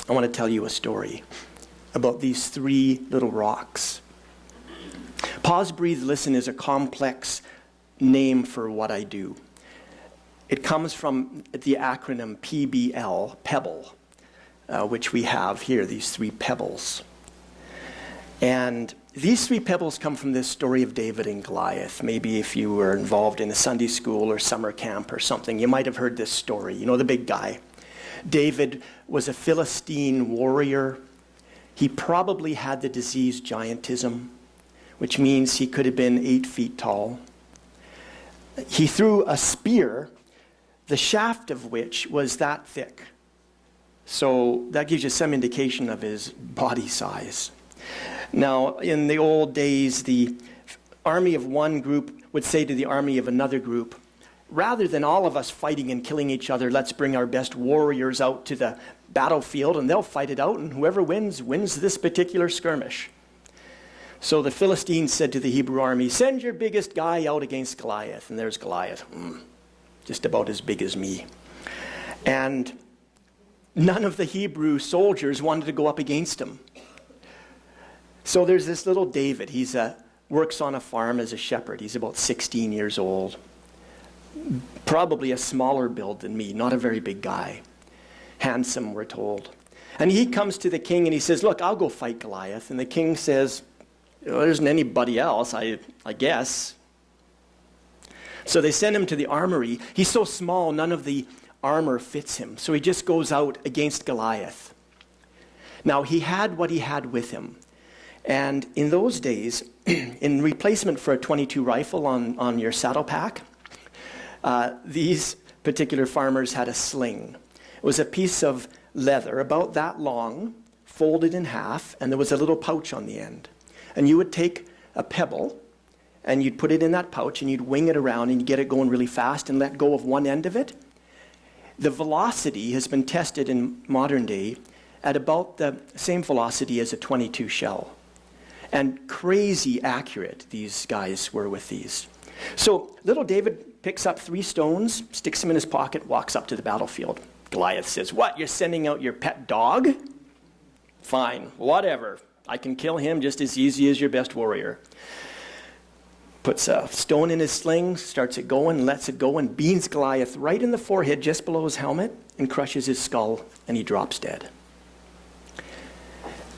I want to tell you a story about these three little rocks. Pause, breathe, listen is a complex name for what I do. It comes from the acronym PBL, Pebble, which we have here, these three pebbles. And these three pebbles come from this story of David and Goliath. Maybe if you were involved in a Sunday school or summer camp or something, you might have heard this story. You know, the big guy. David was a Philistine warrior. He probably had the disease giantism, which means he could have been 8 feet tall. He threw a spear, the shaft of which was that thick. So that gives you some indication of his body size. Now, in the old days, the army of one group would say to the army of another group, rather than all of us fighting and killing each other, let's bring our best warriors out to the battlefield and they'll fight it out, and whoever wins this particular skirmish. So the Philistines said to the Hebrew army, send your biggest guy out against Goliath. And there's Goliath, just about as big as me. And none of the Hebrew soldiers wanted to go up against him. So there's this little David. He works on a farm as a shepherd. He's about 16 years old. Probably a smaller build than me, not a very big guy. Handsome, we're told. And he comes to the king and he says, look, I'll go fight Goliath. And the king says, well, there isn't anybody else, I guess. So they send him to the armory. He's so small, none of the armor fits him. So he just goes out against Goliath. Now, he had what he had with him. And in those days, in replacement for a .22 rifle on your saddle pack, these particular farmers had a sling. It was a piece of leather about that long, folded in half, and there was a little pouch on the end. And you would take a pebble, and you'd put it in that pouch, and you'd wing it around, and you'd get it going really fast and let go of one end of it. The velocity has been tested in modern day at about the same velocity as a .22 shell. And crazy accurate these guys were with these. So little David picks up 3 stones, sticks them in his pocket, walks up to the battlefield. Goliath says, what, you're sending out your pet dog? Fine, whatever. I can kill him just as easy as your best warrior. Puts a stone in his sling, starts it going, lets it go, and beans Goliath right in the forehead just below his helmet and crushes his skull, and he drops dead.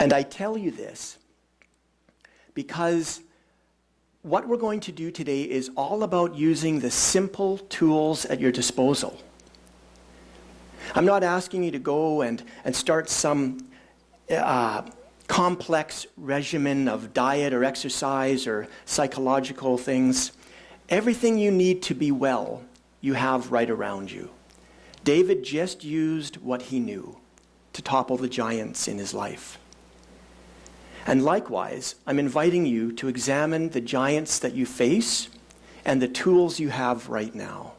And I tell you this because what we're going to do today is all about using the simple tools at your disposal. I'm not asking you to go and start some complex regimen of diet or exercise or psychological things. Everything you need to be well, you have right around you. David just used what he knew to topple the giants in his life. And likewise, I'm inviting you to examine the giants that you face and the tools you have right now.